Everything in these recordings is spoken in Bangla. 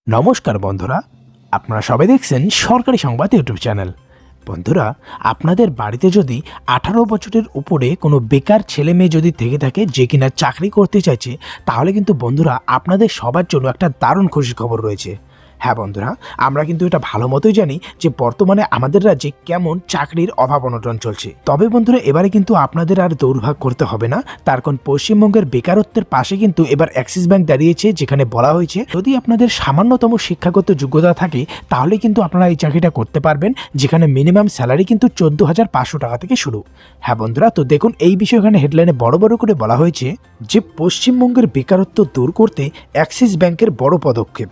নমস্কার বন্ধুরা, আপনারা সবাই দেখছেন সরকারি সংবাদ ইউটিউব চ্যানেল। বন্ধুরা, আপনাদের বাড়িতে যদি 18 বছরের উপরে কোনো বেকার ছেলে মেয়ে যদি থেকে থাকে যে কিনা চাকরি করতে চাইছে, তাহলে কিন্তু বন্ধুরা আপনাদের সবার জন্য একটা দারুণ খুশির খবর রয়েছে। হ্যাঁ বন্ধুরা, আমরা কিন্তু এটা ভালো মতোই জানি যে বর্তমানে আমাদের রাজ্যে কেমন চাকরির অভাব অনটন চলছে। তবে বন্ধুরা, এবারে কিন্তু আপনাদের আর দৌড়ভাগ করতে হবে না, তার কারণ পশ্চিমবঙ্গের বেকারত্বের পাশে কিন্তু এবার অ্যাক্সিস ব্যাংক দাঁড়িয়েছে, যেখানে বলা হয়েছে যদি আপনাদের সামান্যতম শিক্ষাগত যোগ্যতা থাকে তাহলে কিন্তু আপনারা এই চাকরিটা করতে পারবেন, যেখানে মিনিমাম স্যালারি কিন্তু 14,500 টাকা থেকে শুরু। হ্যাঁ বন্ধুরা, তো দেখুন এই বিষয়ে এখানে হেডলাইনে বড় বড় করে বলা হয়েছে যে পশ্চিমবঙ্গের বেকারত্ব দূর করতে অ্যাক্সিস ব্যাংকের বড় পদক্ষেপ।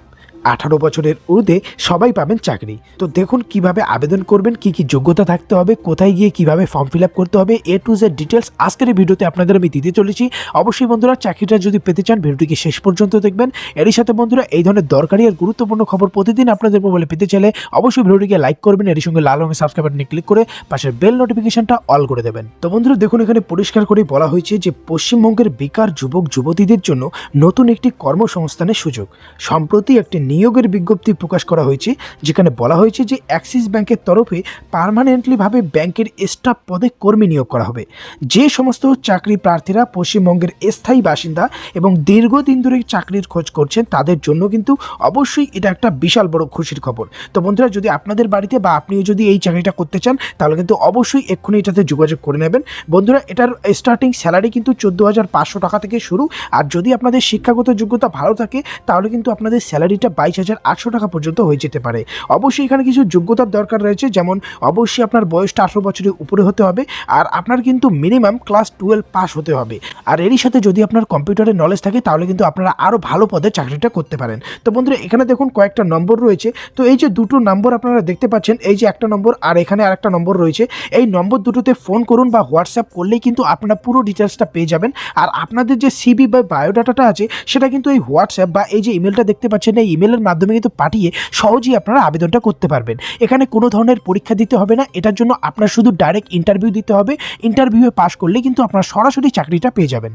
18 বছরের ঊর্ধ্বে সবাই পাবেন চাকরি। তো দেখুন কিভাবে আবেদন করবেন, কি কি যোগ্যতা থাকতে হবে, কোথায় গিয়ে কিভাবে ফর্ম ফিল আপ করতে হবে, এ টু জেড ডিটেলস আজকের এই ভিডিওতে আপনাদের আমি দিতে চলেছি। অবশ্যই বন্ধুরা, চাকরিটা যদি পেতে চান ভিডিওটিকে শেষ পর্যন্ত দেখবেন। এরই সাথে বন্ধুরা, এই ধরনের দরকারি আর গুরুত্বপূর্ণ খবর প্রতিদিন আপনাদের মোবাইলে পেতে চাইলে অবশ্যই ভিডিওটিকে লাইক করবেন, এর সঙ্গে লাল রঙের সাবস্ক্রাইব বাটনে ক্লিক করে পাশের বেল নোটিফিকেশনটা অল করে দেবেন। তো বন্ধুরা দেখুন, এখানে পরিষ্কার করে বলা হয়েছে যে পশ্চিমবঙ্গের বেকার যুবক যুবতীদের জন্য নতুন একটি কর্মসংস্থানের সুযোগ। সম্প্রতি একটি নিয়োগের বিজ্ঞপ্তি প্রকাশ করা হয়েছে, যেখানে বলা হয়েছে যে অ্যাক্সিস ব্যাংকের তরফে পার্মানেন্টলিভাবে ব্যাংকের স্টাফ পদে কর্মী নিয়োগ করা হবে। যে সমস্ত চাকরি প্রার্থীরা পশ্চিমবঙ্গের স্থায়ী বাসিন্দা এবং দীর্ঘদিন ধরে চাকরির খোঁজ করছেন তাদের জন্য কিন্তু অবশ্যই এটা একটা বিশাল বড় খুশির খবর। তো বন্ধুরা, যদি আপনাদের বাড়িতে বা আপনিও যদি এই চাকরিটা করতে চান তাহলে কিন্তু অবশ্যই এক্ষুনি এটাতে যোগাযোগ করে নেবেন। বন্ধুরা, এটার স্টার্টিং স্যালারি কিন্তু 14,500 টাকা থেকে শুরু, আর যদি আপনাদের শিক্ষাগত যোগ্যতা ভালো থাকে তাহলে কিন্তু আপনাদের স্যালারিটা 22,800 টাকা পর্যন্ত হয়ে যেতে পারে। অবশ্যই এখানে কিছু যোগ্যতার দরকার রয়েছে, যেমন অবশ্যই আপনার বয়সটা 18 বছরের উপরে হতে হবে, আর আপনার কিন্তু মিনিমাম ক্লাস 12 পাস হতে হবে। আর এরই সাথে যদি আপনার কম্পিউটারের নলেজ থাকে তাহলে কিন্তু আপনারা আরও ভালো পদে চাকরিটা করতে পারেন। তো বন্ধুরা, এখানে দেখুন কয়েকটা নম্বর রয়েছে। তো এই যে দুটো নম্বর আপনারা দেখতে পাচ্ছেন, এই যে একটা নম্বর আর এখানে আরেকটা নম্বর রয়েছে, এই নম্বর দুটোতে ফোন করুন বা হোয়াটসঅ্যাপ করলেই কিন্তু আপনারা পুরো ডিটেলসটা পেয়ে যাবেন। আর আপনাদের যে সিভি বা বায়োডাটাটা আছে সেটা কিন্তু এই হোয়াটসঅ্যাপ বা এই যে ইমেলটা দেখতে পাচ্ছেন এই ইমেলের মাধ্যমে কিন্তু পাঠিয়ে সহজেই আপনারা আবেদনটা করতে পারবেন। এখানে কোনো ধরনের পরীক্ষা দিতে হবে না, এটার জন্য আপনার শুধু ডাইরেক্ট ইন্টারভিউ দিতে হবে। ইন্টারভিউয়ে পাস করলে কিন্তু আপনারা সরাসরি চাকরিটা পেয়ে যাবেন।